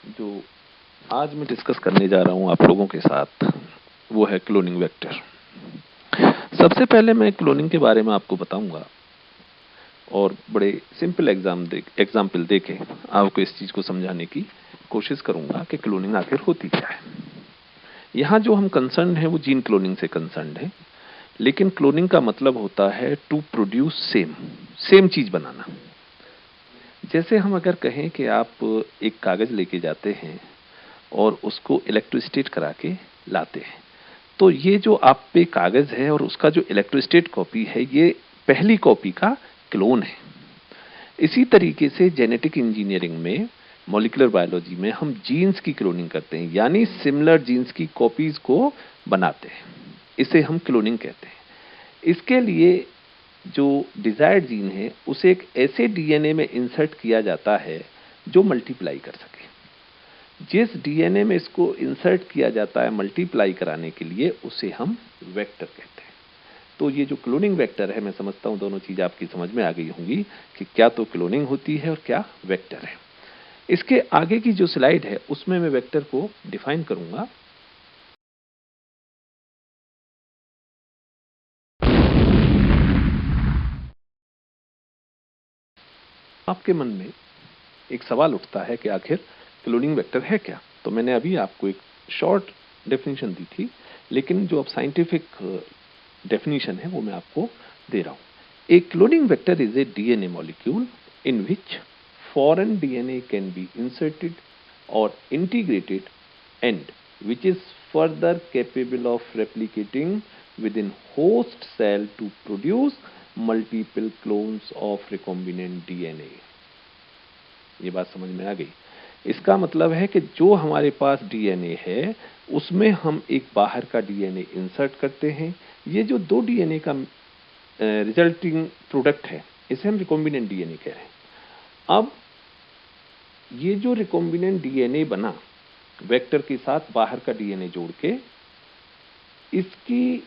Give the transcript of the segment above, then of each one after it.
जो आज मैं डिस्कस करने जा रहा हूं आप लोगों के साथ वो है क्लोनिंग वेक्टर। सबसे पहले मैं क्लोनिंग के बारे में आपको बताऊंगा और बड़े सिंपल एग्जाम्पल देके आपको इस चीज को समझाने की कोशिश करूंगा कि क्लोनिंग आखिर होती क्या है। यहाँ जो हम कंसर्न है वो जीन क्लोनिंग से कंसर्न है, लेकिन क्लोनिंग का मतलब होता है टू प्रोड्यूस सेम चीज बनाना। जैसे हम अगर कहें कि आप एक कागज लेके जाते हैं और उसको इलेक्ट्रोस्टेट करा के लाते हैं, तो ये जो आप पे कागज है और उसका जो इलेक्ट्रोस्टेट कॉपी है ये पहली कॉपी का क्लोन है। इसी तरीके से जेनेटिक इंजीनियरिंग में, मॉलिक्यूलर बायोलॉजी में हम जीन्स की क्लोनिंग करते हैं, यानी सिमिलर जीन्स की कॉपीज को बनाते हैं। इसे हम क्लोनिंग कहते हैं। इसके लिए जो डिजायर्ड जीन है उसे एक ऐसे डीएनए में इंसर्ट किया जाता है जो मल्टीप्लाई कर सके। जिस डीएनए में इसको इंसर्ट किया जाता है मल्टीप्लाई कराने के लिए, उसे हम वेक्टर कहते हैं। तो ये जो क्लोनिंग वेक्टर है, मैं समझता हूं दोनों चीज आपकी समझ में आ गई होंगी कि क्या तो क्लोनिंग होती है और क्या वेक्टर है। इसके आगे की जो स्लाइड है उसमें मैं वेक्टर को डिफाइन करूंगा। आपके मन में एक सवाल उठता है कि आखिर क्लोनिंग वेक्टर है क्या। तो मैंने अभी आपको एक शॉर्ट डेफिनेशन दी थी, लेकिन जो अब साइंटिफिक डेफिनेशन है वो मैं आपको दे रहा हूं। ए cloning vector is a DNA molecule in which foreign DNA can be inserted or integrated and which is further capable of replicating within host cell to produce multiple clones of recombinant DNA। ये बात समझ में आ गई। इसका मतलब है कि जो हमारे पास डीएनए है उसमें हम एक बाहर का डीएनए इंसर्ट करते हैं। ये जो दो डीएनए का रिजल्टिंग प्रोडक्ट है इसे हम रिकॉम्बिनेंट डीएनए कह रहे हैं। अब ये जो रिकॉम्बिनेंट डीएनए बना वेक्टर के साथ बाहर का डीएनए जोड़ के, इसकी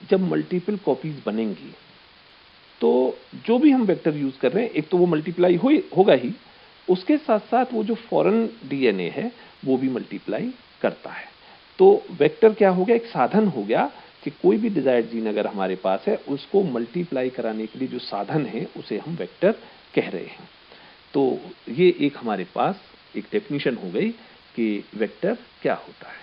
जब मल्टीपल कॉपीज बनेंगी तो जो भी हम वेक्टर यूज कर रहे हैं एक तो वो मल्टीप्लाई होगा ही, उसके साथ साथ वो जो फॉरेन डीएनए है वो भी मल्टीप्लाई करता है। तो वेक्टर क्या हो गया, एक साधन हो गया कि कोई भी डिजायर्ड जीन अगर हमारे पास है उसको मल्टीप्लाई कराने के लिए जो साधन है उसे हम वेक्टर कह रहे हैं। तो ये एक हमारे पास एक डेफिनेशन हो गई कि वेक्टर क्या होता है।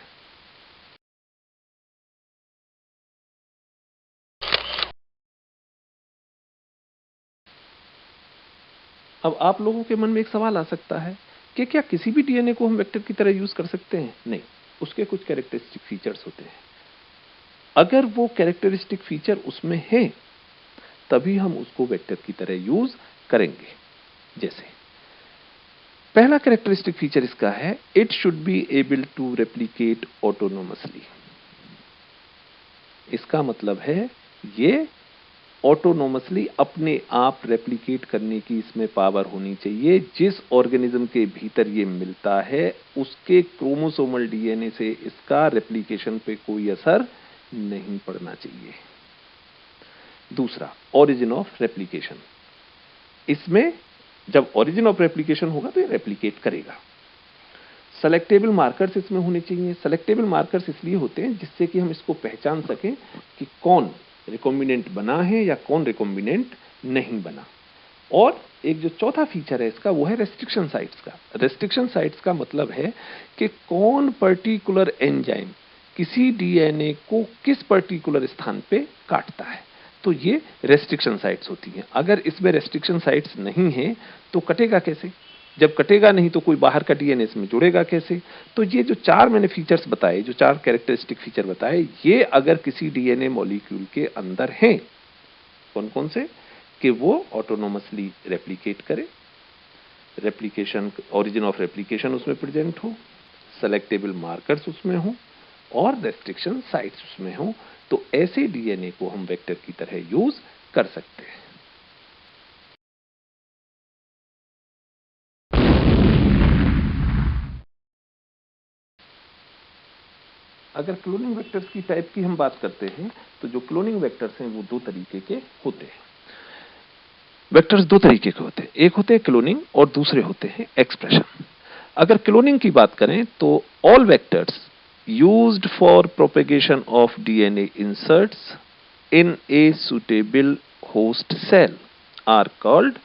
अब आप लोगों के मन में एक सवाल आ सकता है कि क्या किसी भी डीएनए को हम वेक्टर की तरह यूज कर सकते हैं? नहीं, उसके कुछ कैरेक्टरिस्टिक फीचर्स होते हैं। अगर वो कैरेक्टरिस्टिक फीचर उसमें है तभी हम उसको वेक्टर की तरह यूज करेंगे। जैसे पहला कैरेक्टरिस्टिक फीचर इसका है, it should be able to replicate autonomously. इसका मतलब है ये ऑटोनोमसली अपने आप रेप्लिकेट करने की इसमें पावर होनी चाहिए। जिस ऑर्गेनिज्म के भीतर ये मिलता है उसके क्रोमोसोमल डीएनए से इसका रेप्लिकेशन पे कोई असर नहीं पड़ना चाहिए। दूसरा, ओरिजिन ऑफ रेप्लिकेशन। इसमें जब ओरिजिन ऑफ रेप्लिकेशन होगा तो ये रेप्लिकेट करेगा। सेलेक्टेबल मार्कर्स इसमें होने चाहिए। सेलेक्टेबल मार्कर्स इसलिए होते हैं जिससे कि हम इसको पहचान सकें कि कौन रिकॉम्बिनेंट बना है या कौन रिकॉम्बिनेंट नहीं बना। और एक जो चौथा फीचर है इसका वो है रेस्ट्रिक्शन साइट्स का। रेस्ट्रिक्शन साइट्स का मतलब है कि कौन पर्टिकुलर एंजाइम किसी डीएनए को किस पर्टिकुलर स्थान पे काटता है। तो ये रेस्ट्रिक्शन साइट्स होती हैं। अगर इसमें रेस्ट्रिक्शन साइट्स नहीं है तो कटेगा कैसे? जब कटेगा नहीं तो कोई बाहर का डीएनए इसमें जुड़ेगा कैसे? तो ये जो चार मैंने फीचर्स बताए, जो चार कैरेक्टरिस्टिक फीचर बताए, ये अगर किसी डीएनए मॉलिक्यूल के अंदर हैं, कौन कौन से, कि वो ऑटोनोमसली रेप्लिकेट करे, रेप्लिकेशन, ओरिजिन ऑफ रेप्लिकेशन उसमें प्रेजेंट हो, सेलेक्टेबल मार्कर्स उसमें हो और रेस्ट्रिक्शन साइट्स उसमें हो, तो ऐसे डीएनए को हम वेक्टर की तरह यूज कर सकते हैं। अगर क्लोनिंग वेक्टर्स की टाइप की हम बात करते हैं तो जो क्लोनिंग वेक्टर्स हैं वो दो तरीके के होते हैं। वेक्टर्स दो तरीके के होते हैं, एक होते हैं क्लोनिंग और दूसरे होते हैं एक्सप्रेशन। अगर क्लोनिंग की बात करें तो all vectors used for propagation of DNA inserts in a suitable host cell are called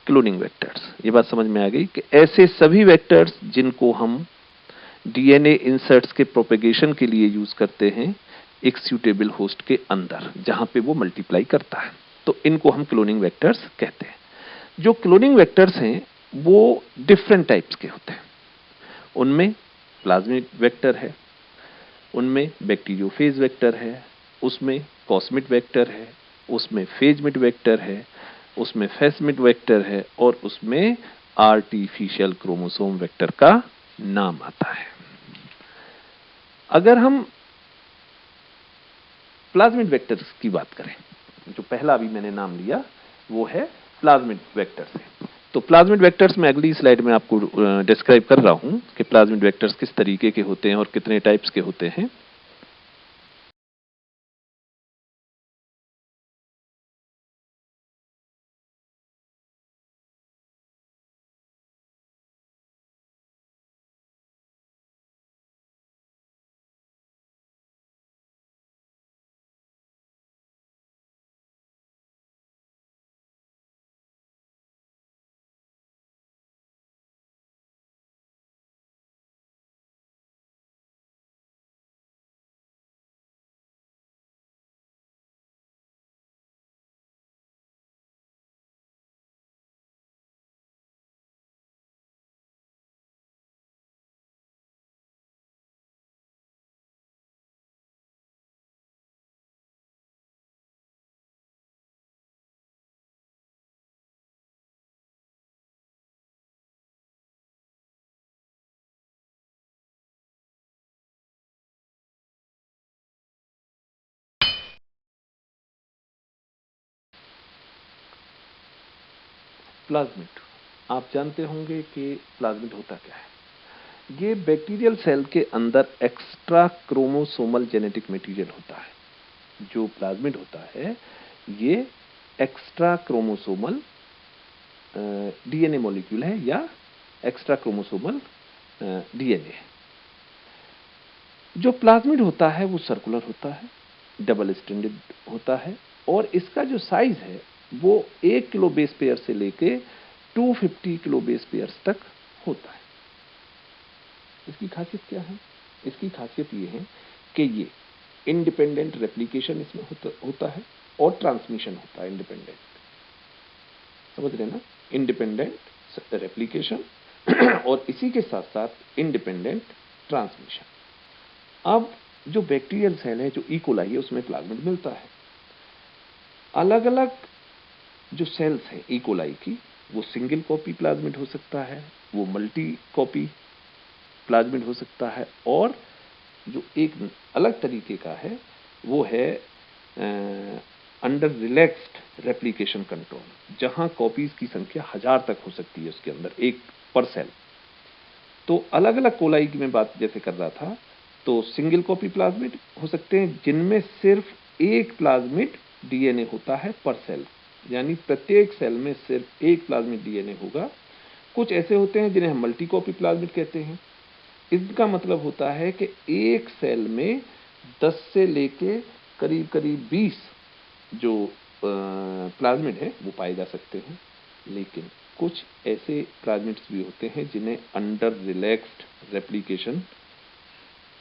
cloning vectors. ये बात समझ में आ गई कि ऐसे सभी वेक्टर्स जिनको हम डीएनए इंसर्ट्स के प्रोपेगेशन के लिए यूज करते हैं एक सूटेबल होस्ट के अंदर जहां पे वो मल्टीप्लाई करता है, तो इनको हम क्लोनिंग वेक्टर्स कहते हैं। जो क्लोनिंग वेक्टर्स हैं वो डिफरेंट टाइप्स के होते हैं। उनमें प्लाज्मिड वेक्टर है, उनमें बैक्टीरियोफेज वेक्टर है, उसमें कॉस्मिड वेक्टर है, उसमें फेजमिड वेक्टर है, उसमें फेसमिड वेक्टर है और उसमें आर्टिफिशियल क्रोमोसोम वेक्टर का नाम आता है। अगर हम प्लाज्मिड वेक्टर्स की बात करें, जो पहला अभी मैंने नाम लिया वो है प्लाज्मिड वेक्टर्स है। तो प्लाज्मिड वेक्टर्स में अगली स्लाइड में आपको डिस्क्राइब कर रहा हूं कि प्लाज्मिड वेक्टर्स किस तरीके के होते हैं और कितने टाइप्स के होते हैं। प्लाज्मिड, आप जानते होंगे कि प्लाज्मिड होता क्या है। ये बैक्टीरियल सेल के अंदर एक्स्ट्रा क्रोमोसोमल जेनेटिक मटेरियल होता है। जो प्लाज्मिड होता है ये एक्स्ट्रा क्रोमोसोमल डीएनए मॉलिक्यूल है या एक्स्ट्रा क्रोमोसोमल डीएनए है। जो प्लाज्मिड होता है वो सर्कुलर होता है, डबल स्ट्रैंडेड होता है और इसका जो साइज है वो 1 किलो बेस पेयर से लेके 250 किलो बेस पेयर्स तक होता है। इसकी खासियत क्या है? इसकी खासियत ये है कि ये इंडिपेंडेंट रेप्लिकेशन इसमें होता है और ट्रांसमिशन होता है इंडिपेंडेंट। समझ रहे हैं ना? इंडिपेंडेंट रेप्लिकेशन और इसी के साथ साथ इंडिपेंडेंट ट्रांसमिशन। अब जो बैक्टीरियल सेल है, जो इकोलाई है, उसमें प्लाज्मिड मिलता है। अलग अलग जो सेल्स हैं इकोलाई की, वो सिंगल कॉपी प्लाज्मिड हो सकता है, वो मल्टी कॉपी प्लाज्मिड हो सकता है और जो एक अलग तरीके का है वो है अंडर रिलैक्स्ड रेप्लिकेशन कंट्रोल, जहां कॉपीज की संख्या 1000 तक हो सकती है उसके अंदर एक पर सेल। तो अलग अलग कोलाई की मैं बात जैसे कर रहा था, तो सिंगल कॉपी प्लाज्मिड हो सकते हैं जिनमें सिर्फ एक प्लाज्मिड डीएनए होता है पर सेल, यानी प्रत्येक सेल में सिर्फ एक प्लाज्मिड डीएनए होगा। कुछ ऐसे होते हैं जिन्हें हम मल्टी कॉपी प्लाज्मिड कहते हैं। इसका मतलब होता है कि एक सेल में 10 से लेके करीब करीब 20 जो प्लाज्मिड है वो पाए जा सकते हैं। लेकिन कुछ ऐसे प्लाज्मिड्स भी होते हैं जिन्हें अंडर रिलैक्स्ड रेप्लिकेशन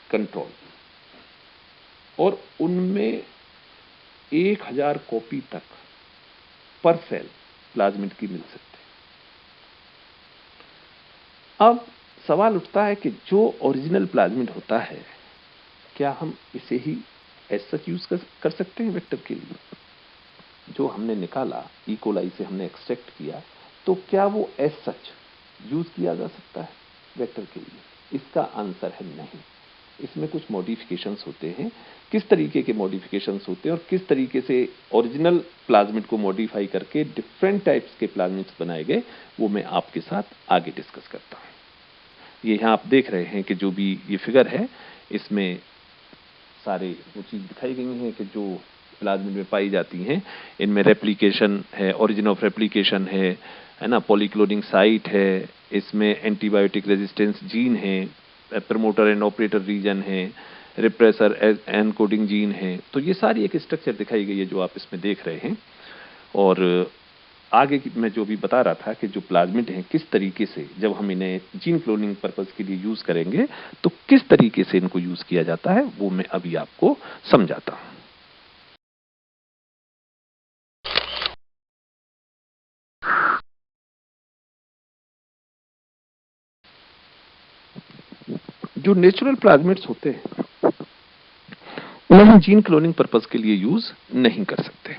कंट्रोल, और उनमें 1000 कॉपी तक पर सेल प्लाज्मिड की मिल सकते हैं। अब सवाल उठता है कि जो ओरिजिनल प्लाज्मिड होता है क्या हम इसे ही एज सच यूज कर सकते हैं वेक्टर के लिए? जो हमने निकाला इकोलाई से हमने एक्सट्रैक्ट किया, तो क्या वो एज सच यूज किया जा सकता है वेक्टर के लिए? इसका आंसर है नहीं। इसमें कुछ मॉडिफिकेशंस होते हैं। किस तरीके के मॉडिफिकेशंस होते हैं और किस तरीके से ओरिजिनल प्लाज्मिड को मॉडिफाई करके डिफरेंट टाइप्स के प्लाज्मिड्स बनाए गए, वो मैं आपके साथ आगे डिस्कस करता हूं। ये यहाँ आप देख रहे हैं कि जो भी ये फिगर है इसमें सारे वो चीज दिखाई गई हैं कि जो प्लाज्मिड में पाई जाती हैं। इनमें रेप्लिकेशन है, ओरिजिन ऑफ रेप्लिकेशन है ना, पॉलीक्लोनिंग साइट है, इसमें एंटीबायोटिक रेजिस्टेंस जीन है, प्रमोटर एंड ऑपरेटर रीजन है, रिप्रेसर एनकोडिंग जीन है। तो ये सारी एक स्ट्रक्चर दिखाई गई है जो आप इसमें देख रहे हैं। और आगे मैं जो भी बता रहा था कि जो प्लाज्मिड हैं किस तरीके से जब हम इन्हें जीन क्लोनिंग पर्पस के लिए यूज करेंगे तो किस तरीके से इनको यूज किया जाता है वो मैं अभी आपको समझाता हूं। जो नेचुरल प्लाज्मिड्स होते हैं उन्हें हम जीन क्लोनिंग पर्पस के लिए यूज नहीं कर सकते।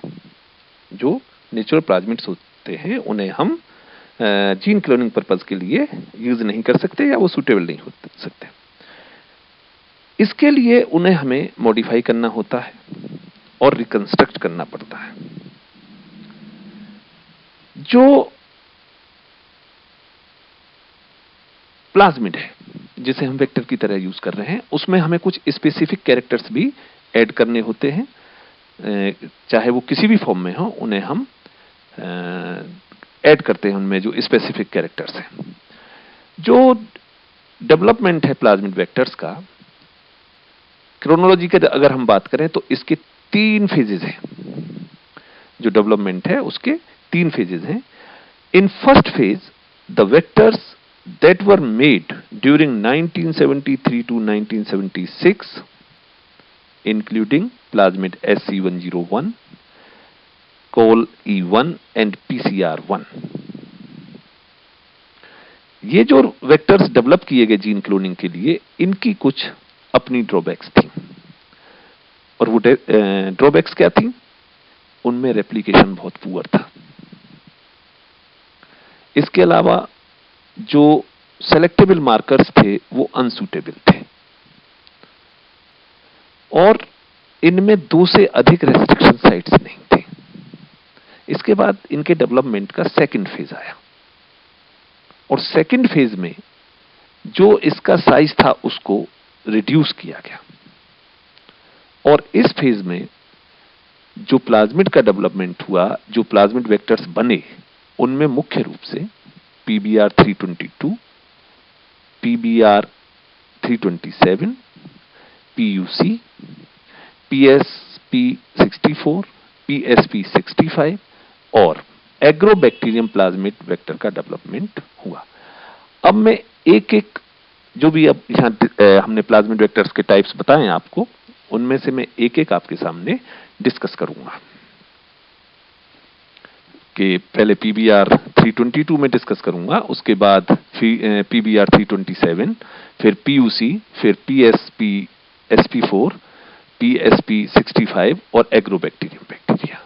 जो नेचुरल प्लाज्मिड्स होते हैं उन्हें हम जीन क्लोनिंग पर्पस के लिए यूज नहीं कर सकते या वो सुटेबल नहीं हो सकते। इसके लिए उन्हें हमें मॉडिफाई करना होता है और रिकंस्ट्रक्ट करना पड़ता है। जो प्लाज्मिड है जिसे हम वेक्टर की तरह यूज कर रहे हैं उसमें हमें कुछ स्पेसिफिक कैरेक्टर्स भी ऐड करने होते हैं, चाहे वो किसी भी फॉर्म में हो उन्हें हम ऐड करते हैं उनमें जो स्पेसिफिक कैरेक्टर्स हैं। जो डेवलपमेंट है प्लाज्मिड वेक्टर्स का क्रोनोलॉजी के अगर हम बात करें तो इसके 3 फेजेस हैं। जो डेवलपमेंट है उसके 3 फेजेस हैं। In first phase the vectors that were made during 1973 to 1976 including plasmid SC101, COL-E1 and PCR1। ये जो वेक्टर्स डेवलप किए गए जीन क्लोनिंग के लिए इनकी कुछ अपनी ड्रॉबैक्स थी। और वो ड्रॉबैक्स क्या थी? उनमें रेप्लिकेशन बहुत पुअर था। इसके अलावा जो सेलेक्टेबल मार्कर्स थे वो अनसूटेबल थे और इनमें 2 से अधिक रेस्ट्रिक्शन साइट्स नहीं थे। इसके बाद इनके डेवलपमेंट का सेकंड फेज आया और सेकंड फेज में जो इसका साइज था उसको रिड्यूस किया गया और इस फेज में जो प्लाज्मिड का डेवलपमेंट हुआ, जो प्लाज्मिड वेक्टर्स बने उनमें मुख्य रूप से PBr322, PBr327, PUC, PSP64, PSP65 और एग्रोबैक्टीरियम प्लाज्मिड वेक्टर का डेवलपमेंट हुआ। अब मैं एक एक जो भी अब यहां हमने प्लाज्मिड वेक्टर्स के टाइप्स बताए हैं आपको, उनमें से मैं एक एक आपके सामने डिस्कस करूंगा। कि पहले PBr322 में डिस्कस करूंगा, उसके बाद PBr327, फिर PUC, फिर PSP4, PSP65 और एग्रोबैक्टीरियम बैक्टीरिया।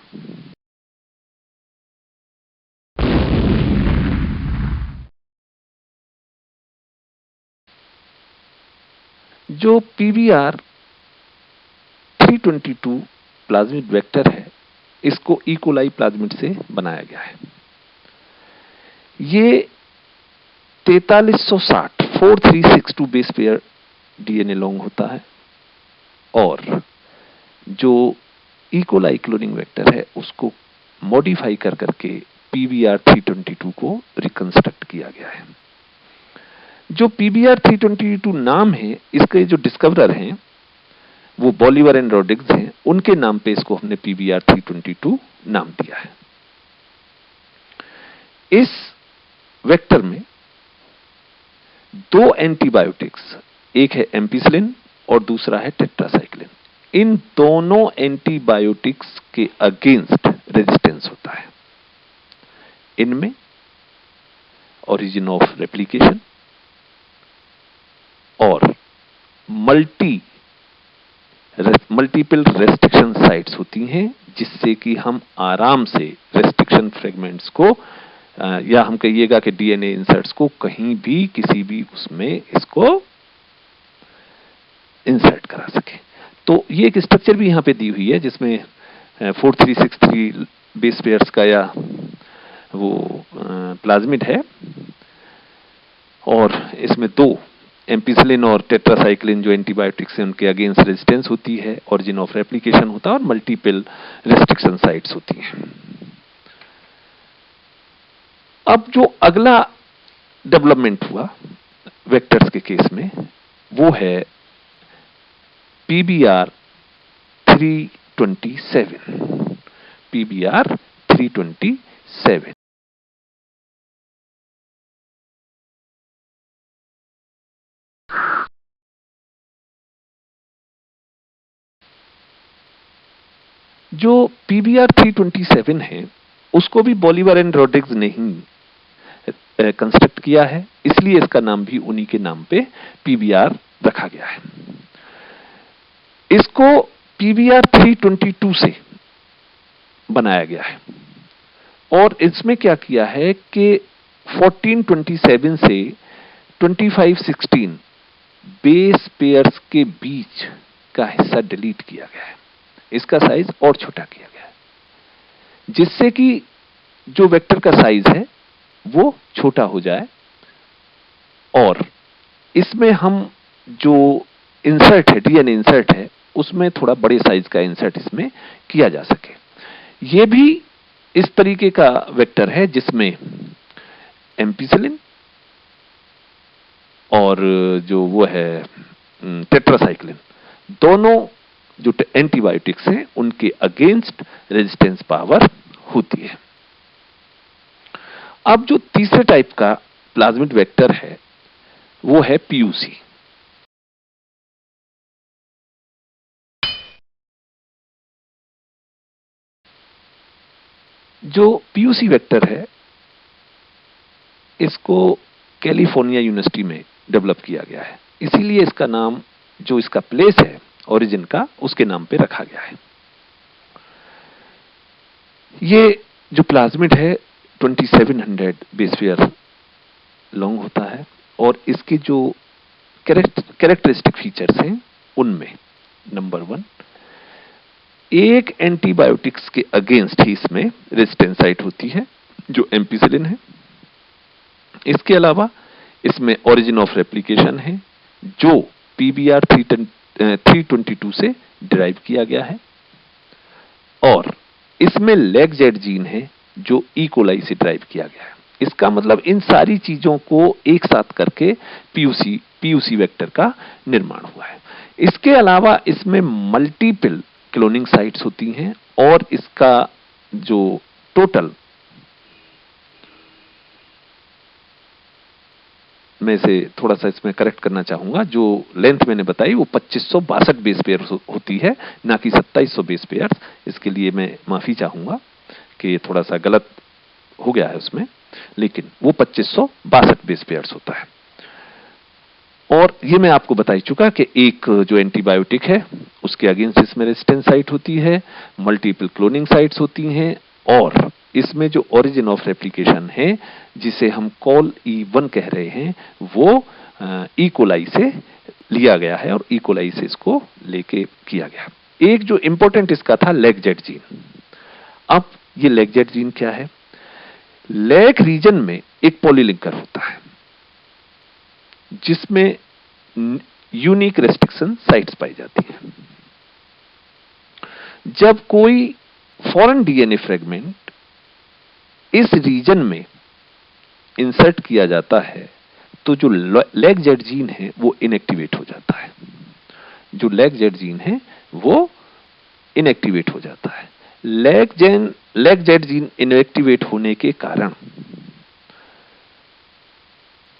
जो PBr322 प्लाज्मिड वेक्टर है इसको इकोलाई प्लाज्मिड से बनाया गया है। ये 4362 बेस पेयर डीएनए लॉन्ग होता है और जो इकोलाई क्लोनिंग वेक्टर है उसको मॉडिफाई कर करके PBr322 को रिकंस्ट्रक्ट किया गया है। जो PBr322 नाम है, इसके जो डिस्कवरर हैं वो बॉलिवर एंड रोड्रिग्स हैं, उनके नाम पे इसको हमने PBr322 नाम दिया है। इस वेक्टर में 2 एंटीबायोटिक्स, एक है एम्पिसिलिन और दूसरा है टेट्रासाइक्लिन, इन दोनों एंटीबायोटिक्स के अगेंस्ट रेजिस्टेंस होता है। इनमें ओरिजिन ऑफ रेप्लिकेशन और मल्टीपल रेस्ट्रिक्शन साइट्स होती हैं जिससे कि हम आराम से रेस्ट्रिक्शन फ्रेगमेंट्स को या हम कहिएगा कि डीएनए इंसर्ट्स को कहीं भी किसी भी उसमें इसको इंसर्ट करा सके। तो ये एक स्ट्रक्चर भी यहां पे दी हुई है जिसमें 4363 बेस पेयर्स का या वो प्लाज्मिड है और इसमें 2 एम्पिसिलिन और टेट्रासाइक्लिन जो एंटीबायोटिक्स हैं उनके अगेंस्ट रेजिस्टेंस होती है, ओरिजिन ऑफ रेप्लिकेशन होता है और मल्टीपल रेस्ट्रिक्शन साइट्स होती हैं। अब जो अगला डेवलपमेंट हुआ वेक्टर्स के केस में वो है PBR 327। PBR 327। जो PBR 327 है उसको भी बोलिवर एंड रोड्रिग्स ने ही कंस्ट्रक्ट किया है, इसलिए इसका नाम भी उन्हीं के नाम पे PBR रखा गया है। इसको PBR 322 से बनाया गया है और इसमें क्या किया है कि 1427 से 2516 बेस पेयर्स के बीच का हिस्सा डिलीट किया गया है, इसका साइज और छोटा किया गया है, जिससे कि जो वेक्टर का साइज है वो छोटा हो जाए और इसमें हम जो इंसर्ट है, डीएनए इंसर्ट है, उसमें थोड़ा बड़े साइज का इंसर्ट इसमें किया जा सके। ये भी इस तरीके का वेक्टर है जिसमें एम्पिसिलिन और जो वो है टेट्रासाइक्लिन, दोनों जो एंटीबायोटिक्स हैं उनके अगेंस्ट रेजिस्टेंस पावर होती है। अब जो तीसरे टाइप का प्लाज्मिड वेक्टर है वो है पीयूसी। जो पीयूसी वेक्टर है इसको कैलिफोर्निया यूनिवर्सिटी में डेवलप किया गया है, इसीलिए इसका नाम जो इसका प्लेस है ओरिजिन का उसके नाम पे रखा गया है। ये जो प्लाज्मिड है 2700 बेस पेयर लॉन्ग होता है और इसके जो कैरेक्टरिस्टिक फीचर्स हैं उनमें नंबर 1, एक एंटीबायोटिक्स के अगेंस्ट ही इसमें रेजिस्टेंस साइट होती है जो एम्पिसिलिन है। इसके अलावा इसमें ओरिजिन ऑफ रेप्लिकेशन है जो PBR 322 से डिराइव किया गया है और इसमें लेग जेड जीन है जो ई कोलाई से डिराइव किया गया है। इसका मतलब इन सारी चीजों को एक साथ करके पीयूसी वेक्टर का निर्माण हुआ है। इसके अलावा इसमें मल्टीपल क्लोनिंग साइट्स होती हैं और इसका जो टोटल, मैं से थोड़ा सा इसमें करेक्ट करना चाहूंगा, जो लेंथ मैंने बताई वो 2562 बेस पेयर होती है, ना कि 2700 बेस पेयर। इसके लिए मैं माफी चाहूंगा कि थोड़ा सा गलत हो गया है उसमें, लेकिन वो 2562 बेस पेयर्स होता है। और ये मैं आपको बता ही चुका कि एक जो एंटीबायोटिक है उसके अगेंस्ट इसमें रेजिस्टेंस साइट होती है, मल्टीपल क्लोनिंग साइट्स होती हैं और इसमें जो ओरिजिन ऑफ रेप्लिकेशन है जिसे हम कॉल E1 कह रहे हैं वो ई कोलाई से लिया गया है और ई कोलाई से इसको लेके किया गया। एक जो इंपॉर्टेंट इसका था लेग जेड जीन। अब ये लेग जेड जीन क्या है? लेग रीजन में एक पॉलीलिंकर होता है जिसमें यूनिक रेस्ट्रिक्शन साइट्स पाई जाती है। जब कोई फॉरेन डीएनए फ्रेगमेंट इस रीजन में इंसर्ट किया जाता है तो जो लेग जेड जीन है वो इनएक्टिवेट हो जाता है। जो लेग जेड जीन है वो इनएक्टिवेट हो जाता है। लेग जेड जीन इनएक्टिवेट होने के कारण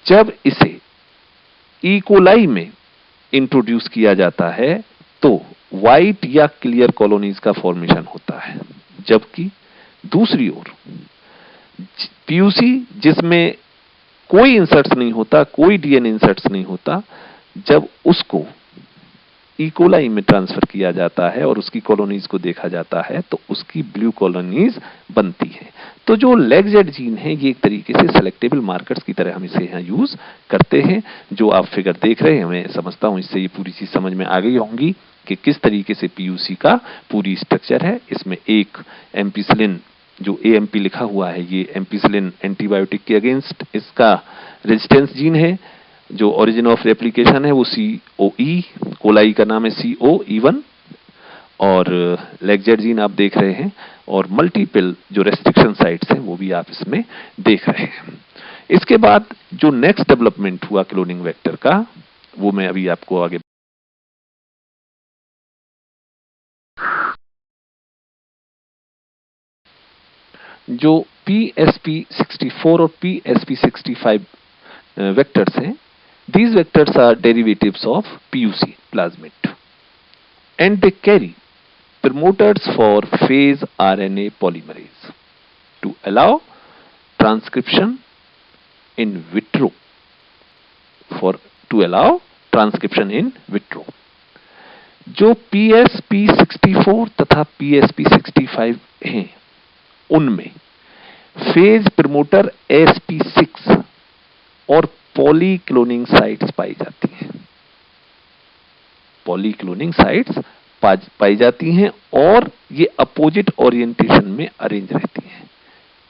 जब इसे ई कोलाई में इंट्रोड्यूस किया जाता है तो व्हाइट या क्लियर कॉलोनीज का फॉर्मेशन होता है, जबकि दूसरी ओर पीयूसी जिसमें कोई इंसर्ट्स नहीं होता, कोई डीएनए इंसर्ट्स नहीं होता, जब उसको ई कोलाई में ट्रांसफर किया जाता है और उसकी कॉलोनीज को देखा जाता है तो उसकी ब्लू कॉलोनीज बनती है। तो जो लेग जेड जीन है ये एक तरीके से सेलेक्टेबल मार्कर्स की तरह हम इसे यहाँ यूज करते हैं। जो आप फिगर देख रहे हैं मैं समझता हूं इससे ये पूरी चीज समझ में आ गई होंगी कि किस तरीके से पीयूसी का पूरी स्ट्रक्चर है। इसमें एक एम्पिसिलिन जो AMP लिखा हुआ है ये एम्पिसिलिन एंटीबायोटिक के अगेंस्ट इसका रेजिस्टेंस जीन है। जो ओरिजिन ऑफ रेप्लिकेशन है वो COE, कोलाई का नाम है COE1 और लेग जेड जीन आप देख रहे हैं और मल्टीपल जो रेस्ट्रिक्शन साइट्स हैं वो भी आप इसमें देख रहे हैं। इसके बाद जो नेक्स्ट डेवलपमेंट हुआ क्लोनिंग वेक्टर का, वो मैं अभी आपको आगे जो PsP64 और PsP65 वेक्टर्स हैं, these vectors are derivatives of PUC plasmid and they carry promoters for phase RNA polymerase to allow transcription in vitro जो PsP64 तथा PsP65 हैं, उनमें फेज प्रमोटर sp6 और पॉलीक्लोनिंग साइट्स पाई जाती हैं। पॉलीक्लोनिंग साइट्स पाई जाती हैं और ये अपोजिट ओरिएंटेशन में अरेंज रहती हैं।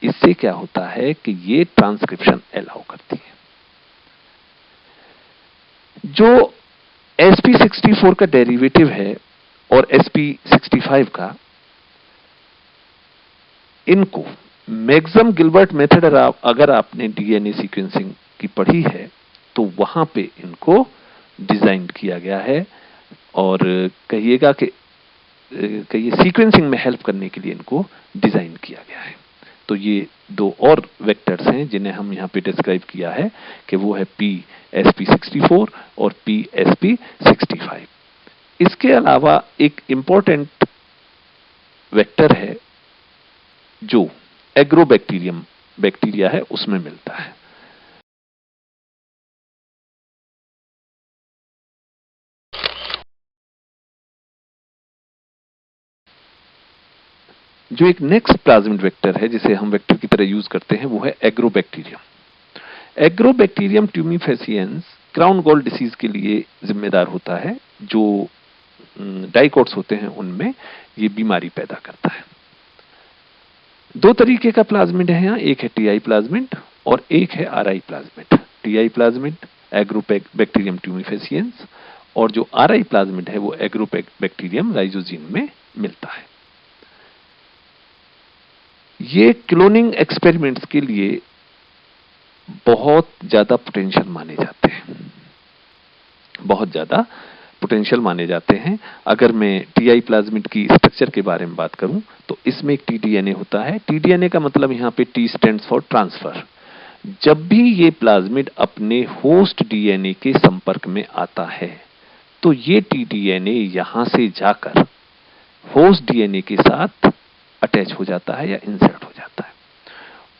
इससे क्या होता है कि ये ट्रांसक्रिप्शन अलाउ करती है। जो sp64 का डेरिवेटिव है और sp65 का, इनको मैक्सम गिलबर्ट मेथड अगर आपने डीएनए सीक्वेंसिंग की पढ़ी है तो वहां पे इनको डिजाइन किया गया है और कहिएगा कि सीक्वेंसिंग में हेल्प करने के लिए इनको डिजाइन किया गया है। तो ये दो और वेक्टर्स हैं जिन्हें हम यहाँ पे डिस्क्राइब किया है कि वो है PsP64 और PsP65। इसके अलावा एक इंपॉर्टेंट वेक्टर है जो बैक्टीरिया है, उसमें मिलता है। जो एक नेक्स्ट प्लाज्मिड वेक्टर है जिसे हम वेक्टर की तरह यूज करते हैं, वो है एग्रोबैक्टीरियम ट्यूमिफेसिएंस क्राउन गॉल डिसीज के लिए जिम्मेदार होता है। जो डाइकोट्स होते हैं उनमें ये बीमारी पैदा करता है। दो तरीके का प्लाज्मिड है यहाँ, एक है टीआई प्लाज्मिड और एक है RI plasmid. TI plasmid Agrobacterium tumefaciens और जो आरआई प्लाज्मिड है वो एग्रोबैक्टीरियम राइजोजीन में मिलता है। ये क्लोनिंग एक्सपेरिमेंट्स के लिए बहुत ज्यादा पोटेंशियल माने जाते हैं, बहुत ज्यादा पोटेंशियल माने जाते हैं। अगर मैं टीआई प्लाज्मिड की स्ट्रक्चर के बारे में बात करूं तो इसमें एक टीडीएनए होता है। टीडीएनए का मतलब यहां पे टी स्टैंड्स फॉर ट्रांसफर। जब भी ये प्लाज्मिड अपने होस्ट डीएनए के संपर्क में आता है तो ये टीडीएनए यहां से जाकर होस्ट डीएनए के साथ अटैच हो जाता है या इंसर्ट हो जाता है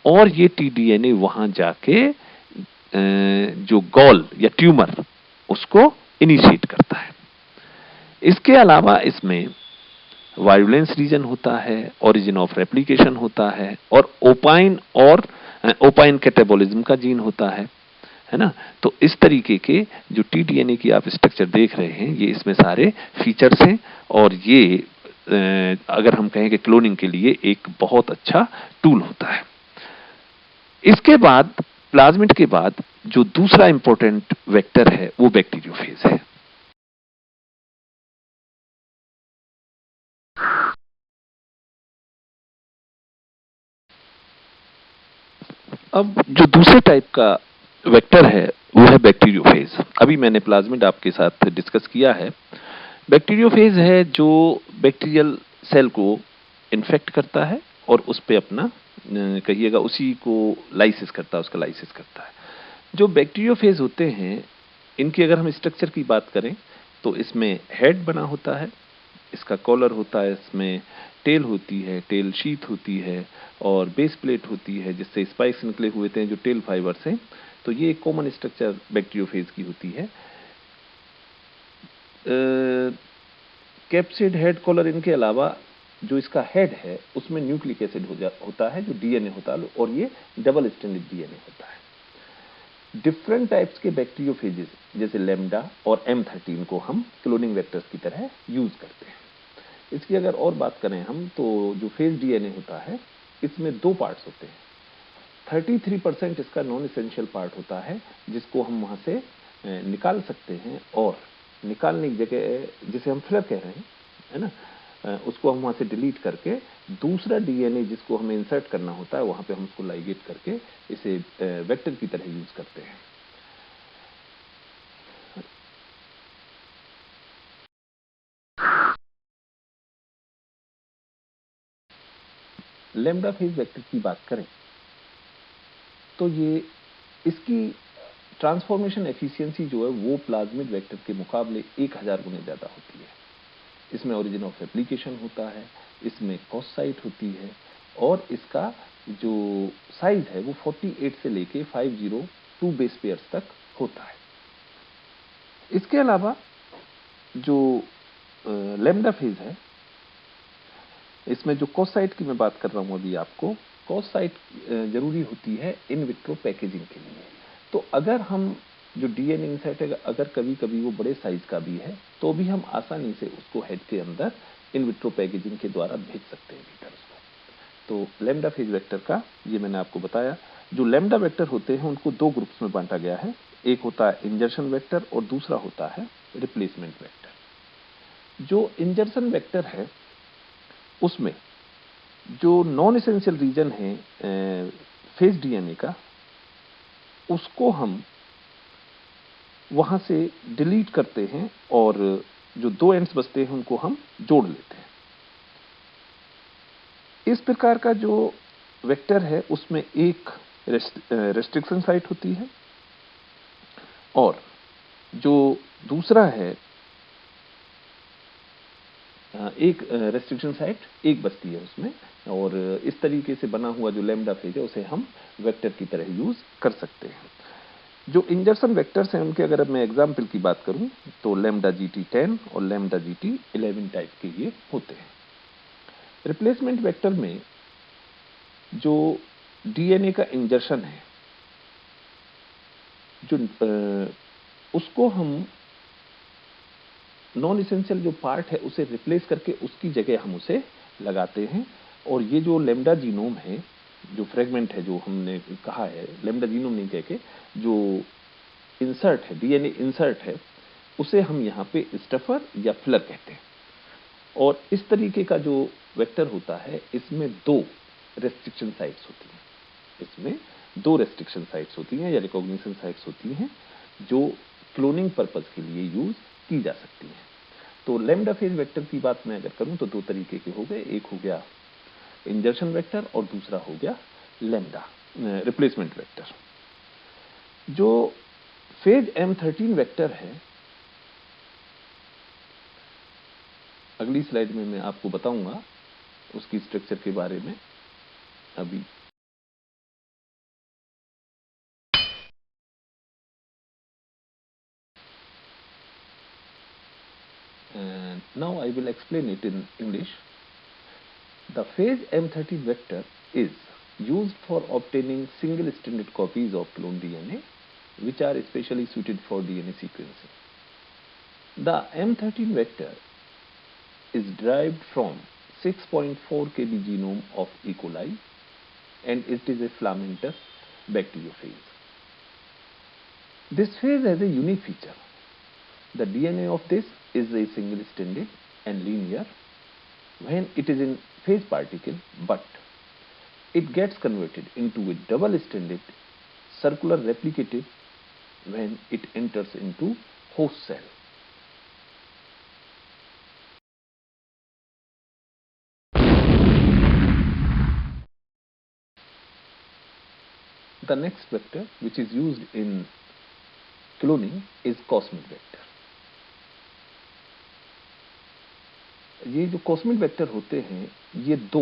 और ये टीडीएनए वहां जाके जो गॉल या ट्यूमर उसको इनिशिएट करता है। इसके अलावा इसमें वायलेंस रीजन होता है, ओरिजिन ऑफ रेप्लिकेशन होता है और ओपाइन कैटाबॉलिज्म का जीन होता है ना। तो इस तरीके के जो टीडीएनए की आप स्ट्रक्चर देख रहे हैं, ये इसमें सारे फीचर्स हैं और ये अगर हम कहें कि क्लोनिंग के लिए एक बहुत अच्छा टूल होता है। इसके बाद प्लाज्मिड के बाद जो दूसरा इंपॉर्टेंट वेक्टर है वो बैक्टीरियोफेज है। अब जो दूसरे टाइप का वेक्टर है वो है बैक्टीरियोफेज। अभी मैंने प्लाज्मिड आपके साथ डिस्कस किया है। बैक्टीरियोफेज है जो बैक्टीरियल सेल को इन्फेक्ट करता है और उस पे अपना कहिएगा उसी को लाइसिस करता है, उसका लाइसिस करता है। जो बैक्टीरियोफेज होते हैं, इनकी अगर हम स्ट्रक्चर की बात करें तो इसमें हेड बना होता है, इसका कॉलर होता है, इसमें टेल होती है, टेल शीथ होती है और बेस प्लेट होती है जिससे स्पाइक्स निकले हुए थे जो टेल फाइबर्स हैं। तो ये एक कॉमन स्ट्रक्चर बैक्टीरियोफेज की होती है। कैप्सिड हेड कॉलर इनके अलावा जो इसका हेड है उसमें न्यूक्लिक एसिड होता है जो डीएनए होता है और ये डबल स्ट्रैंडेड डीएनए होता है। डिफरेंट टाइप्स के बैक्टीरियोफेजेस जैसे लैम्डा और M13 को हम क्लोनिंग वेक्टर्स की तरह यूज करते हैं। इसकी अगर और बात करें हम तो जो फेज डीएनए होता है इसमें दो पार्ट्स होते हैं। 33% इसका नॉन एसेंशियल पार्ट होता है जिसको हम वहां से निकाल सकते हैं और निकालने की जगह जिसे हम फिलर कह रहे हैं, है ना, उसको हम वहां से डिलीट करके दूसरा डीएनए जिसको हमें इंसर्ट करना होता है वहां पे हम उसको लाइगेट करके इसे वेक्टर की तरह यूज करते हैं। लैम्ब्डा फेज वेक्टर की बात करें तो ये इसकी ट्रांसफॉर्मेशन एफिशिएंसी जो है वो प्लाज्मिड वेक्टर के मुकाबले 1000 गुने ज्यादा होती है। इसमें ओरिजिन ऑफ एप्लीकेशन होता है, इसमें कॉस्ट साइट होती है और इसका जो साइज है वो 48 से लेके 502 बेस पेयर्स तक होता है। इसके अलावा जो लैम्ब्डा फेज है इसमें जो कॉस्ट साइट की मैं बात कर रहा हूं अभी आपको, कॉस्ट साइट जरूरी होती है इन विट्रो पैकेजिंग के लिए। तो अगर हम जो डीएनए इंसर्ट है अगर कभी कभी वो बड़े साइज का भी है तो भी हम आसानी से उसको हेड के अंदर इन विट्रो पैकेजिंग के द्वारा भेज सकते हैं भीतर उसको। तो लैम्ब्डा फेज वेक्टर का ये मैंने आपको बताया। जो लैम्ब्डा वेक्टर होते हैं उनको दो ग्रुप्स में बांटा गया है, एक होता है इंजर्शन वेक्टर और दूसरा होता है रिप्लेसमेंट वेक्टर। जो इंजर्शन वेक्टर है उसमें जो नॉन एसेंशियल रीजन है फेज डीएनए का उसको हम वहां से डिलीट करते हैं और जो दो एंड्स बचते हैं उनको हम जोड़ लेते हैं। इस प्रकार का जो वेक्टर है उसमें एक रेस्ट्रिक्शन साइट होती है और जो दूसरा है एक रेस्ट्रिक्शन साइट एक बचती है उसमें। और इस तरीके से बना हुआ जो लैम्ब्डा फेज है उसे हम वेक्टर की तरह यूज कर सकते हैं। जो इंजर्शन वेक्टर्स हैं उनके अगर मैं एग्जाम्पल की बात करूं तो लैम्ब्डा GT10 और लैम्ब्डा GT11 टाइप के ये होते हैं। रिप्लेसमेंट वेक्टर में जो डीएनए का इंजर्शन है जो उसको हम नॉन इसेंशियल जो पार्ट है उसे रिप्लेस करके उसकी जगह हम उसे लगाते हैं। और ये जो लैम्ब्डा जीनोम है जो फ्रेगमेंट है जो हमने कहा है लैम्ब्डा जीनोम नहीं कह के जो इंसर्ट है डीएनए इंसर्ट है उसे हम यहाँ पे स्टफर या फिलर कहते हैं। और इस तरीके का जो वेक्टर होता है इसमें दो रेस्ट्रिक्शन साइट्स होती हैं, इसमें दो रेस्ट्रिक्शन साइट्स होती हैं या रिकॉग्निशन साइट्स होती हैं जो क्लोनिंग पर्पज के लिए यूज की जा सकती हैं। तो लैम्ब्डा फेज वेक्टर की बात मैं अगर करूं तो दो तरीके के हो गए, एक हो गया इंजर्शन वेक्टर और दूसरा हो गया लैम्ब्डा रिप्लेसमेंट वेक्टर। जो फेज M13 वेक्टर है अगली स्लाइड में मैं आपको बताऊंगा उसकी स्ट्रक्चर के बारे में। अभी now I will explain it in English. The phase M13 vector is used for obtaining single-stranded copies of clone DNA, which are especially suited for DNA sequencing. The M13 vector is derived from 6.4 kb genome of E. coli, and it is a filamentous bacteriophage. This phase has a unique feature. The DNA of this is a single-stranded and linear when it is in phase particle, but it gets converted into a double-stranded circular replicative when it enters into host cell. The next vector which is used in cloning is cosmic vector. ये जो cosmic vector होते हैं ये दो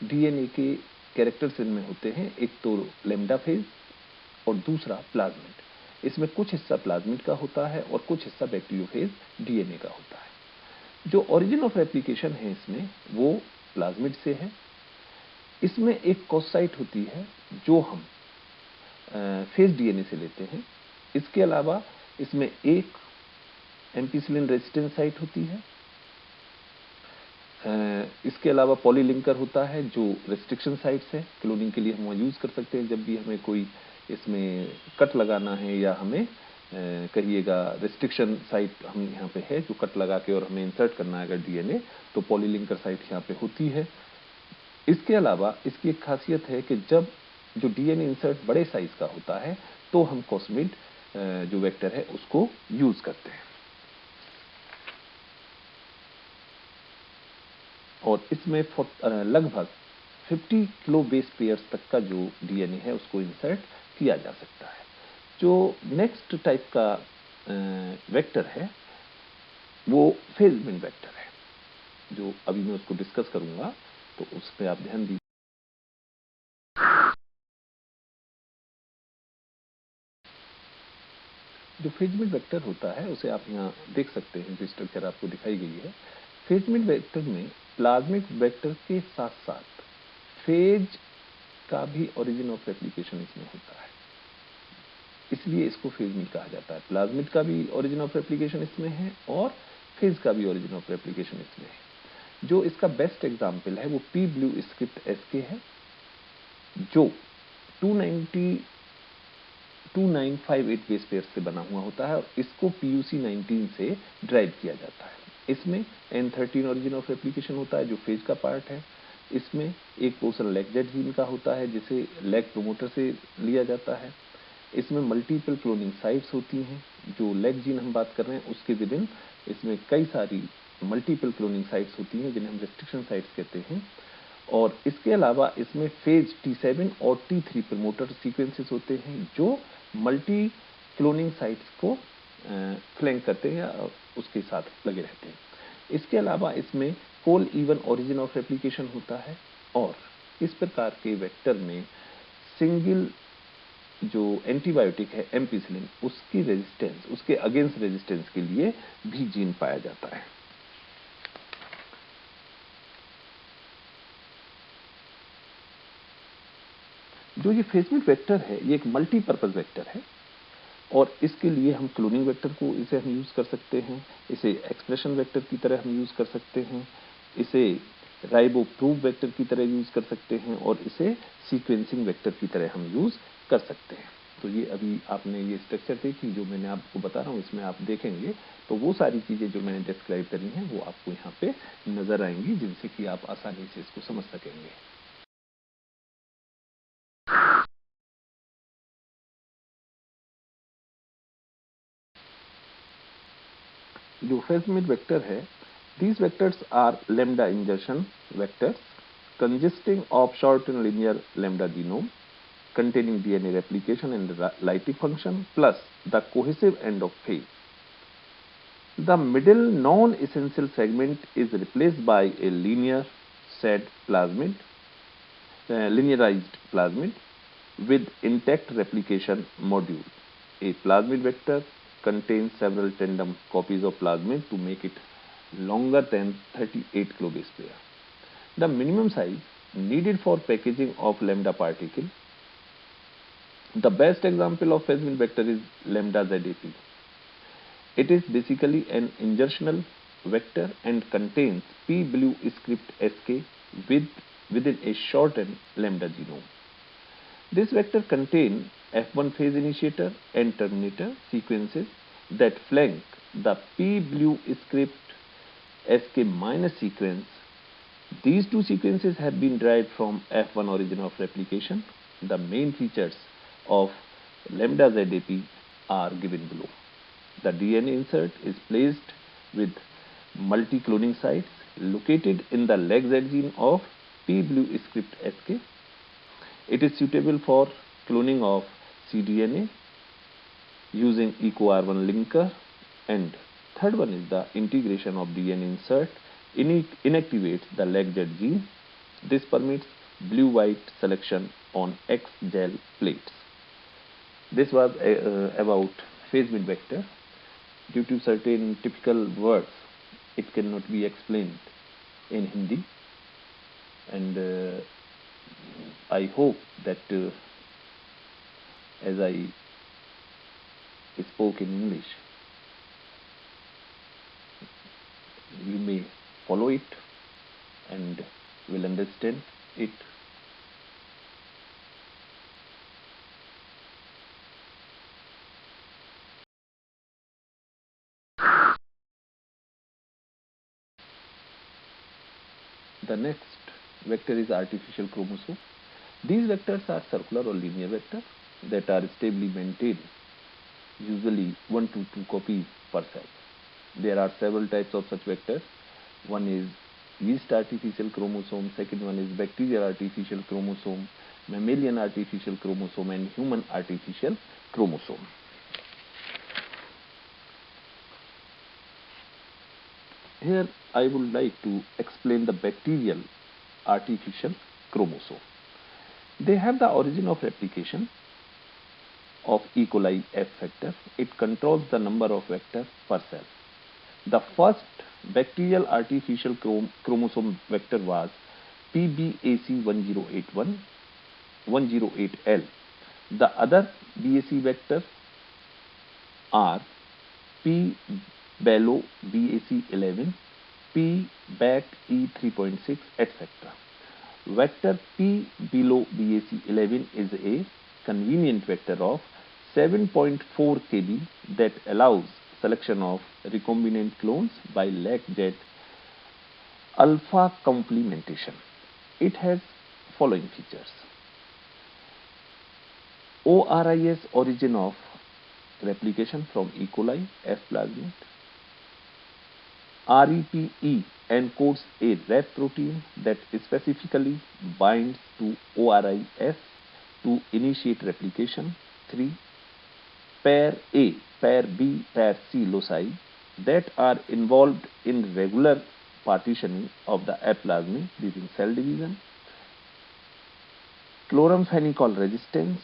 DNA के characters इनमें होते हैं, एक तो लैम्ब्डा फेज और दूसरा प्लाज्मिड। इसमें कुछ हिस्सा प्लाज्मिड का होता है और कुछ हिस्सा बैक्टीरियोफेज डीएनए का होता है। जो ओरिजिन ऑफ रेप्लिकेशन है इसमें वो प्लाज्मिड से है। इसमें एक कॉसाइट होती है जो हम फेज डीएनए से लेते हैं। इसके अलावा इसमें एक एम्पिसिलिन रेजिस्टेंस साइट होती है। इसके अलावा पॉलीलिंकर होता है जो रेस्ट्रिक्शन साइट्स है, क्लोनिंग के लिए हम यूज कर सकते हैं जब भी हमें कोई इसमें कट लगाना है या हमें कहिएगा रिस्ट्रिक्शन साइट हम यहाँ पे है जो कट लगा के और हमें इंसर्ट करना है अगर डीएनए, तो पॉलीलिंकर साइट यहाँ पे होती है। इसके अलावा इसकी एक खासियत है कि जब जो डीएनए इंसर्ट बड़े साइज का होता है तो हम कॉस्मिड जो वेक्टर है उसको यूज करते हैं, और इसमें लगभग 50 किलो बेस पेयर्स तक का जो डीएनए है उसको इंसर्ट किया जा सकता है। जो नेक्स्ट टाइप का वेक्टर है वो फेजमेंट वेक्टर है, जो अभी मैं उसको डिस्कस करूंगा, तो उस पर आप ध्यान दीजिए। जो फेजमेंट वेक्टर होता है उसे आप यहाँ देख सकते हैं, जो स्ट्रक्चर आपको दिखाई गई है। फेजमेंट वेक्टर में प्लाज्मिक वेक्टर के साथ साथ फेज का भी ओरिजिन ऑफ रेप्लिकेशन इसमें होता है, इसलिए इसको फेजमेंट कहा जाता है। प्लाज्मिड का भी ओरिजिन ऑफ रेप्लिकेशन इसमें है और फेज का भी ओरिजिन ऑफ रेप्लिकेशन इसमें है। जो इसका बेस्ट एग्जांपल है वो पी ब्लू स्क्रिप्ट एसके है, जो 2958 बेस पेयर से बना हुआ होता है और इसको PUC 19 से ड्राइव किया जाता है। इसमें N13 ओरिजिन ऑफ रेप्लिकेशन होता है जो फेज का पार्ट है। इसमें एक पोर्शन लेग जेड जीन का होता है जिसे लेग प्रोमोटर से लिया जाता है। इसमें मल्टीपल क्लोनिंग साइट्स होती हैं, जो लेग जीन हम बात कर रहे हैं उसके विद इन इसमें कई सारी मल्टीपल क्लोनिंग साइट्स होती हैं जिन्हें हम रेस्ट्रिक्शन साइट्स कहते हैं। और इसके अलावा इसमें फेज T7 और T3 प्रमोटर सीक्वेंसेस होते हैं जो मल्टी क्लोनिंग साइट्स को फ्लैंक करते हैं या उसके साथ लगे रहते हैं। इसके अलावा इसमें कोल इवन ओरिजिन ऑफ रेप्लिकेशन होता है, और इस प्रकार के वेक्टर में सिंगल जो एंटीबायोटिक है एम्पिसिलिन उसकी रेजिस्टेंस, उसके अगेंस्ट रेजिस्टेंस के लिए भी जीन पाया जाता है। जो ये फेजमेंट वेक्टर है ये एक मल्टीपर्पज वेक्टर है, और इसके लिए हम क्लोनिंग वेक्टर को इसे हम यूज कर सकते हैं, इसे एक्सप्रेशन वेक्टर की तरह हम यूज कर सकते हैं, इसे राइबो प्रूव वेक्टर की तरह यूज कर सकते हैं, और इसे सीक्वेंसिंग वेक्टर की तरह हम यूज कर सकते हैं। तो ये अभी आपने ये स्ट्रक्चर देखी जो मैंने आपको बता रहा हूँ, इसमें आप देखेंगे तो वो सारी चीजें जो मैंने डिस्क्राइब करी हैं वो आपको यहाँ पे नजर आएंगी, जिनसे कि आप आसानी से इसको समझ सकेंगे। जो फेजमेंट वेक्टर है, these vectors are lambda insertion vectors consisting of shortened linear lambda genome containing DNA replication and lytic function plus the cohesive end of phase. The middle non-essential segment is replaced by a said plasmid, linearized plasmid with intact replication module. A plasmid vector contains several tandem copies of plasmid to make it longer than 38 kilobase pair. The minimum size needed for packaging of lambda particle. The best example of phasmid vector is lambda ZAP. It is basically an insertional vector and contains P blue script SK within a shortened lambda genome. This vector contains F1 phase initiator and terminator sequences that flank the P blue script SK minus sequence. These two sequences have been derived from F1 origin of replication. The main features of lambda ZAP are given below. The DNA insert is placed with multi-cloning sites located in the leg Z gene of P blue script SK. It is suitable for cloning of cDNA using EcoR1 linker, and third one is the integration of DNA insert inactivates the leg Z gene. This permits blue-white selection on X gel plates. This was about phasmid vector. Due to certain typical words, it cannot be explained in Hindi, and I hope that as I spoke in English, you may follow it and will understand it. The next vector is artificial chromosome. These vectors are circular or linear vectors that are stably maintained, usually 1 to 2 copies per cell. There are several types of such vectors. One is yeast artificial chromosome, second one is bacterial artificial chromosome, mammalian artificial chromosome, and human artificial chromosome. Here I would like to explain the bacterial artificial chromosome. They have the origin of replication of E. coli F factor. It controls the number of vectors per cell. The first bacterial artificial chromosome vector was PBAC1081-108L. The other BAC vectors are P-Bello BAC11, P-BAC E3.6, etc. Vector P-Bello BAC11 is a convenient vector of 7.4 kb that allows selection of recombinant clones by lag-jet alpha complementation. It has following features: ORIS, origin of replication from E. coli F plasmid. REPE encodes a rep protein that specifically binds to ORIS to initiate replication. 3. Pair A, pair B, pair C loci that are involved in regular partitioning of the F plasmid during cell division. Chloramphenicol resistance,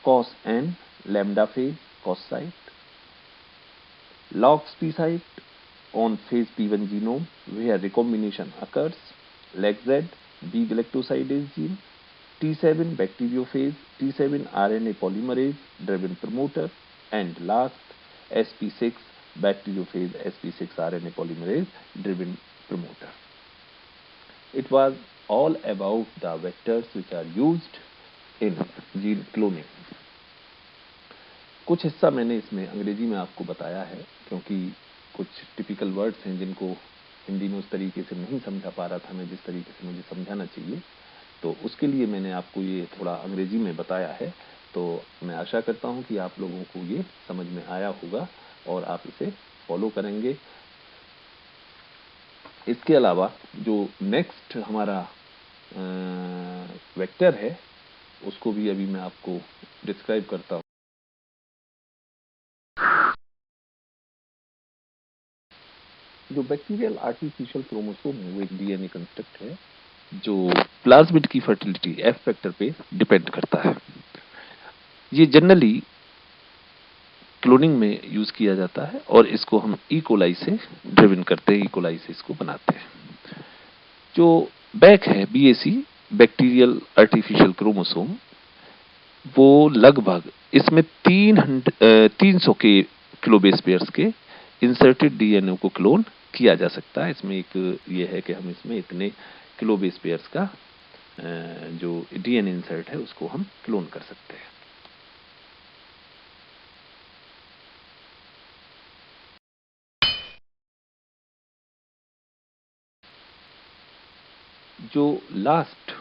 COS-N, lambda phase, COS site. LOX-P site on phase P1 genome where recombination occurs. LEG-Z, B-galactosidase gene. T7 bacteriophage, T7 RNA polymerase driven promoter, and last SP6 bacteriophage, SP6 RNA polymerase driven promoter. It was all about the vectors which are used in gene cloning. कुछ हिस्सा मैंने इसमें अंग्रेजी में आपको बताया है क्योंकि कुछ टिपिकल वर्ड्स हैं जिनको हिंदी में उस तरीके से नहीं समझा पा रहा था मैं जिस तरीके से मुझे समझाना चाहिए, तो उसके लिए मैंने आपको ये थोड़ा अंग्रेजी में बताया है। तो मैं आशा करता हूँ कि आप लोगों को ये समझ में आया होगा और आप इसे फॉलो करेंगे। इसके अलावा जो नेक्स्ट हमारा वेक्टर है उसको भी अभी मैं आपको डिस्क्राइब करता हूँ। जो बैक्टीरियल आर्टिफिशियल क्रोमोसोम है वो एक डीएनए कंस्ट्रक्ट है जो प्लाज्मिड की फर्टिलिटी एफ फैक्टर पे डिपेंड करता है। ये जनरली क्लोनिंग में यूज किया जाता है और इसको हम ई कोलाई से ड्रिवन करते हैं, ई कोलाई से इसको बनाते हैं। जो बैक है बीएसी बैक्टीरियल आर्टिफिशियल क्रोमोसोम, वो लगभग इसमें 300 के किलोबेस पेयर्स के इंसर्टेड डीएनए को क्लोन किया जा सकता है। इसमें एक ये है कि हम इसमें इतने किलोबेस पेयर्स का जो डीएनए इंसर्ट है उसको हम क्लोन कर सकते हैं। जो लास्ट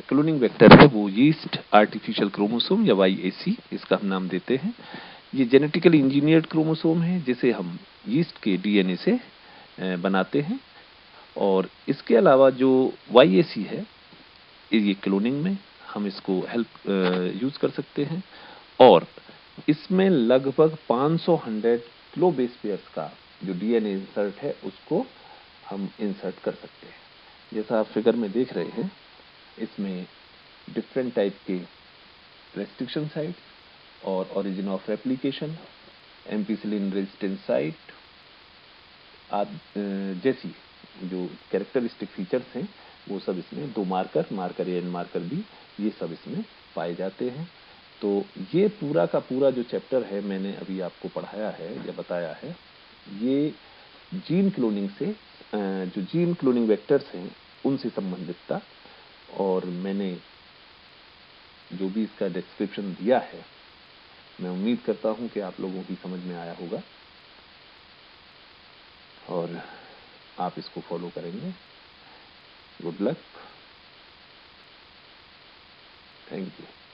क्लोनिंग वेक्टर है वो यीस्ट आर्टिफिशियल क्रोमोसोम या YAC इसका हम नाम देते हैं। ये जेनेटिकली इंजीनियर्ड क्रोमोसोम है जिसे हम यीस्ट के डीएनए से बनाते हैं। और इसके अलावा जो YAC है ये क्लोनिंग में हम इसको यूज कर सकते हैं और इसमें लगभग 500 किलोबेस पेयर्स का जो डीएनए इंसर्ट है उसको हम इंसर्ट कर सकते हैं। जैसा आप फिगर में देख रहे हैं इसमें डिफरेंट टाइप के रेस्ट्रिक्शन साइट्स और origin of replication, ampicillin resistance site जैसी जो कैरेक्टरिस्टिक फीचर्स हैं वो सब इसमें, दो marker A and marker B, ये सब इसमें पाए जाते हैं। तो ये पूरा का पूरा जो चैप्टर है मैंने अभी आपको पढ़ाया है या बताया है, ये जीन क्लोनिंग से जो जीन क्लोनिंग वेक्टर्स हैं उनसे संबंधित था और मैंने जो भी इसका डिस्क्रिप्शन दिया है मैं उम्मीद करता हूं कि आप लोगों की समझ में आया होगा। और आप इसको फॉलो करेंगे। Good luck. Thank you.